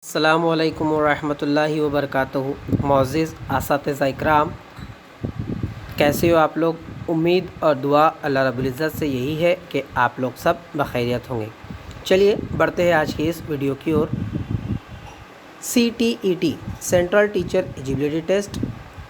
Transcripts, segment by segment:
السلام علیکم ورحمۃ اللہ وبرکاتہ۔ معزز اساتذہ اکرام، کیسے ہو آپ لوگ؟ امید اور دعا اللہ رب العزت سے یہی ہے کہ آپ لوگ سب بخیریت ہوں گے۔ چلیے بڑھتے ہیں آج کی اس ویڈیو کی اور CTET central teacher eligibility test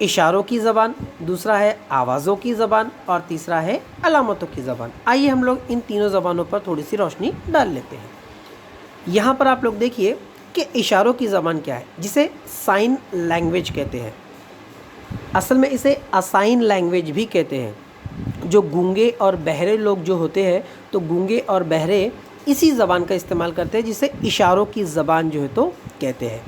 اشاروں کی زبان، دوسرا ہے آوازوں کی زبان اور تیسرا ہے علامتوں کی زبان۔ آئیے ہم لوگ ان تینوں زبانوں پر تھوڑی سی روشنی ڈال لیتے ہیں۔ یہاں پر آپ لوگ دیکھیے کہ اشاروں کی زبان کیا ہے، جسے سائن لینگویج کہتے ہیں۔ اصل میں اسے اسائن لینگویج بھی کہتے ہیں۔ جو گونگے اور بہرے لوگ جو ہوتے ہیں تو گونگے اور بہرے اسی زبان کا استعمال کرتے ہیں جسے اشاروں کی زبان جو ہے تو کہتے ہیں،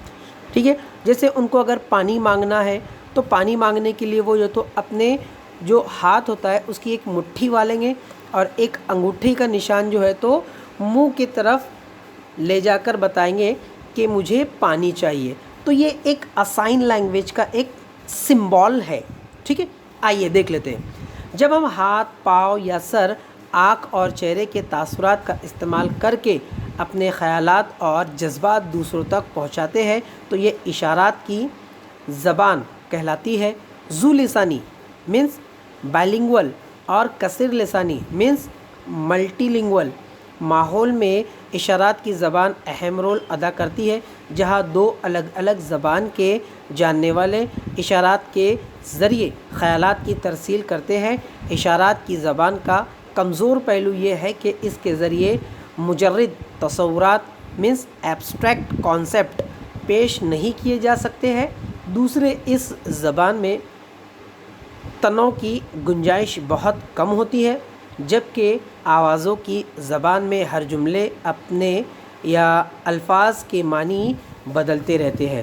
ٹھیک ہے۔ جیسے ان کو اگر پانی مانگنا ہے تو پانی مانگنے کے لیے وہ جو تو اپنے جو ہاتھ ہوتا ہے اس کی ایک مٹھی والیں گے اور ایک انگوٹھی کا نشان جو ہے تو منہ کی طرف لے جا کر بتائیں گے کہ مجھے پانی چاہیے۔ تو یہ ایک اسائن لینگویج کا ایک سمبول ہے، ٹھیک ہے۔ آئیے دیکھ لیتے ہیں۔ جب ہم ہاتھ، پاؤں یا سر، آنکھ اور چہرے کے تاثرات کا استعمال کر کے اپنے خیالات اور جذبات دوسروں تک پہنچاتے ہیں تو یہ اشارات کی زبان کہلاتی ہے۔ ذو لسانی مینس بائلنگول اور کثیر لسانی مینس ملٹی لنگول ماحول میں اشارات کی زبان اہم رول ادا کرتی ہے، جہاں دو الگ الگ زبان کے جاننے والے اشارات کے ذریعے خیالات کی ترسیل کرتے ہیں۔ اشارات کی زبان کا کمزور پہلو یہ ہے کہ اس کے ذریعے مجرد تصورات مینس ایبسٹریکٹ کانسیپٹ پیش نہیں کیے جا سکتے ہیں۔ دوسرے، اس زبان میں تنوع کی گنجائش بہت کم ہوتی ہے، جبکہ آوازوں کی زبان میں ہر جملے اپنے یا الفاظ کے معنی بدلتے رہتے ہیں۔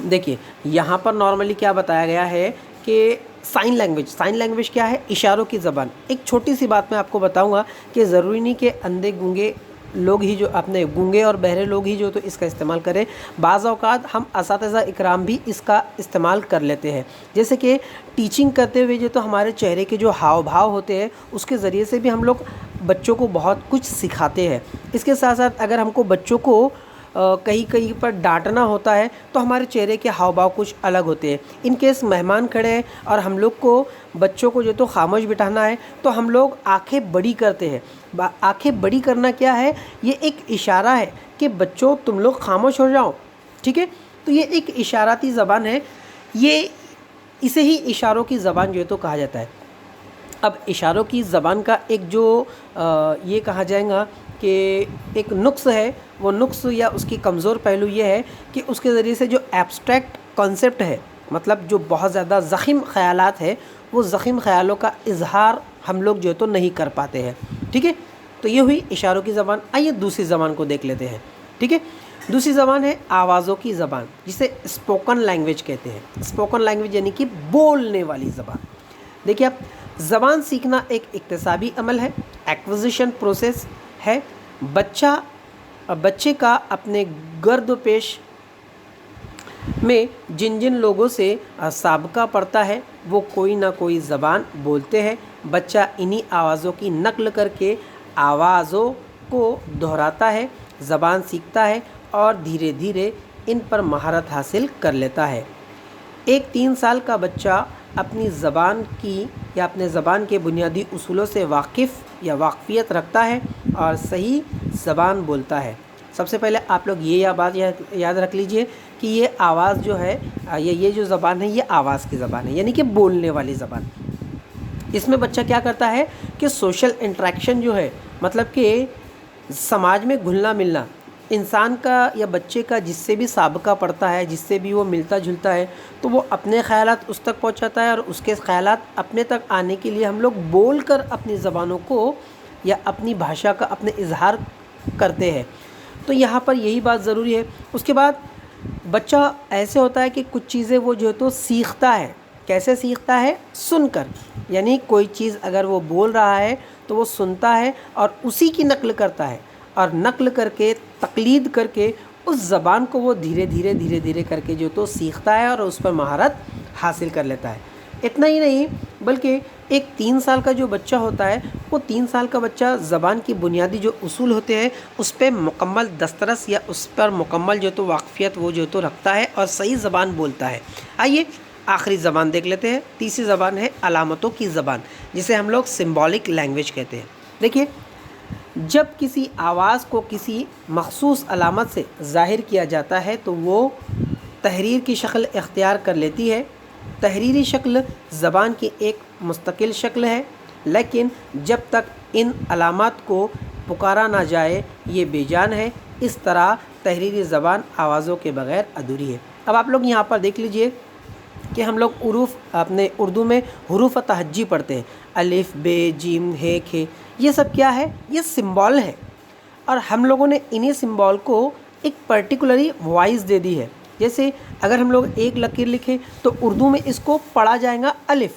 دیکھیے یہاں پر نارملی کیا بتایا گیا ہے کہ سائن لینگویج کیا ہے؟ اشاروں کی زبان۔ ایک چھوٹی سی بات میں آپ کو بتاؤں گا کہ ضروری نہیں کہ اندھے گونگے لوگ ہی جو اپنے گونگے اور بہرے لوگ ہی جو تو اس کا استعمال کریں۔ بعض اوقات ہم اساتذہ اکرام بھی اس کا استعمال کر لیتے ہیں، جیسے کہ ٹیچنگ کرتے ہوئے جو تو ہمارے چہرے کے جو ہاؤ بھاؤ ہوتے ہیں اس کے ذریعے سے بھی ہم لوگ بچوں کو بہت کچھ سکھاتے ہیں۔ اس کے ساتھ ساتھ اگر ہم کو بچوں کو کہیں پر ڈانٹنا ہوتا ہے تو ہمارے چہرے کے ہاؤ بھاؤ کچھ الگ ہوتے ہیں۔ ان کیس مہمان کھڑے ہیں اور ہم لوگ کو بچوں کو جو تو خاموش بٹھانا ہے تو ہم لوگ آنکھیں بڑی کرتے ہیں۔ آنکھیں بڑی کرنا کیا ہے؟ یہ ایک اشارہ ہے کہ بچوں تم لوگ خاموش ہو جاؤ، ٹھیک ہے۔ تو یہ ایک اشاراتی زبان ہے، اسے ہی اشاروں کی زبان جو ہے تو کہا جاتا ہے۔ اب اشاروں کی زبان کا ایک جو یہ کہا جائے گا کہ ایک نقص ہے، وہ نقص یا اس کی کمزور پہلو یہ ہے کہ اس کے ذریعے سے جو ایبسٹریکٹ کانسیپٹ ہے، مطلب جو بہت زیادہ ضخیم خیالات ہے، وہ ضخیم خیالوں کا اظہار ہم لوگ جو ہے تو نہیں کر پاتے ہیں، ٹھیک ہے۔ تو یہ ہوئی اشاروں کی زبان۔ آئیے دوسری زبان کو دیکھ لیتے ہیں، ٹھیک ہے۔ دوسری زبان ہے آوازوں کی زبان، جسے اسپوکن لینگویج کہتے ہیں۔ اسپوکن لینگویج یعنی کہ بولنے والی زبان۔ دیکھیے اب زبان سیکھنا ایک اکتسابی عمل ہے، ایکوزیشن پروسیس ہے۔ بچے کا اپنے گرد و پیش میں جن لوگوں سے سابقہ پڑتا ہے وہ کوئی نہ کوئی زبان بولتے ہیں۔ بچہ انہی آوازوں کی نقل کر کے آوازوں کو دہراتا ہے، زبان سیکھتا ہے اور دھیرے دھیرے ان پر مہارت حاصل کر لیتا ہے۔ ایک 3 سال کا بچہ اپنی زبان کی یا اپنے زبان کے بنیادی اصولوں سے واقف یا واقفیت رکھتا ہے اور صحیح زبان بولتا ہے۔ سب سے پہلے آپ لوگ یہ بات یاد رکھ لیجئے کہ یہ آواز جو ہے، یہ جو زبان ہے، یہ آواز کی زبان ہے، یعنی کہ بولنے والی زبان۔ اس میں بچہ کیا کرتا ہے کہ سوشل انٹریکشن جو ہے، مطلب کہ سماج میں گھلنا ملنا، انسان کا یا بچے کا جس سے بھی سابقہ پڑتا ہے، جس سے بھی وہ ملتا جلتا ہے، تو وہ اپنے خیالات اس تک پہنچاتا ہے اور اس کے خیالات اپنے تک آنے کے لیے ہم لوگ بول کر اپنی زبانوں کو یا اپنی بھاشا کا اپنے اظہار کرتے ہیں۔ تو یہاں پر یہی بات ضروری ہے۔ اس کے بعد بچہ ایسے ہوتا ہے کہ کچھ چیزیں وہ جو ہے تو سیکھتا ہے۔ کیسے سیکھتا ہے؟ سن کر، یعنی کوئی چیز اگر وہ بول رہا ہے تو وہ سنتا ہے اور اسی کی نقل کرتا ہے، اور نقل کر کے تقلید کر کے اس زبان کو وہ دھیرے دھیرے کر کے جو تو سیکھتا ہے اور اس پر مہارت حاصل کر لیتا ہے۔ اتنا ہی نہیں بلکہ ایک 3 سال کا جو بچہ ہوتا ہے، وہ 3 سال کا بچہ زبان کی بنیادی جو اصول ہوتے ہیں اس پہ مکمل دسترس یا اس پر مکمل جو تو واقفیت وہ جو تو رکھتا ہے اور صحیح زبان بولتا ہے۔ آئیے آخری زبان دیکھ لیتے ہیں۔ تیسری زبان ہے علامتوں کی زبان، جسے ہم لوگ سمبولک لینگویج کہتے ہیں۔ دیکھیے جب کسی آواز کو کسی مخصوص علامت سے ظاہر کیا جاتا ہے تو وہ تحریر کی شکل اختیار کر لیتی ہے۔ تحریری شکل زبان کی ایک مستقل شکل ہے، لیکن جب تک ان علامات کو پکارا نہ جائے یہ بے جان ہے۔ اس طرح تحریری زبان آوازوں کے بغیر ادھوری ہے۔ اب آپ لوگ یہاں پر دیکھ لیجئے کہ ہم لوگ حروف اپنے اردو میں حروف تہجی پڑھتے ہیں، الف ب جیم ہے کھ، یہ سب کیا ہے؟ یہ سمبول ہے، اور ہم لوگوں نے انہی سمبول کو ایک پرٹیکولری وائس دے دی ہے۔ جیسے اگر ہم لوگ ایک لکیر لکھیں تو اردو میں اس کو پڑھا جائے گا الف،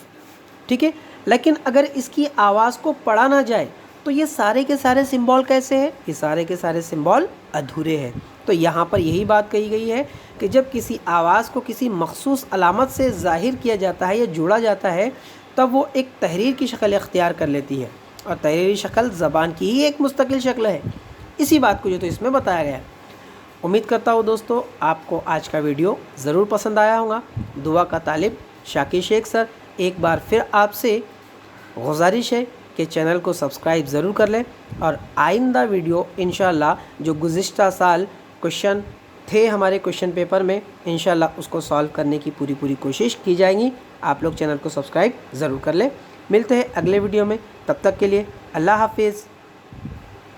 ٹھیک ہے، لیکن اگر اس کی آواز کو پڑھا نہ جائے تو یہ سارے کے سارے سمبول کیسے ہیں؟ یہ سارے کے سارے سمبول ادھورے ہیں۔ تو یہاں پر یہی بات کہی گئی ہے کہ جب کسی آواز کو کسی مخصوص علامت سے ظاہر کیا جاتا ہے یا جوڑا جاتا ہے تب وہ ایک تحریر کی شکل اختیار کر لیتی ہے، اور تحریری شکل زبان کی ہی ایک مستقل شکل ہے۔ اسی بات کو جو تو اس میں بتایا گیا ہے۔ امید کرتا ہوں دوستو آپ کو آج کا ویڈیو ضرور پسند آیا ہوگا۔ دعا کا طالب شاکر شیخ سر ایک بار پھر آپ سے گزارش ہے کہ چینل کو سبسکرائب ضرور کر لیں، اور آئندہ ویڈیو انشاءاللہ جو گزشتہ سال کوشچن تھے ہمارے کوشچن پیپر میں انشاءاللہ اس کو سالو کرنے کی پوری کوشش کی جائے گی۔ آپ لوگ چینل کو سبسکرائب ضرور کر لیں۔ ملتے ہیں اگلے ویڈیو میں، تب تک کے لیے اللہ حافظ۔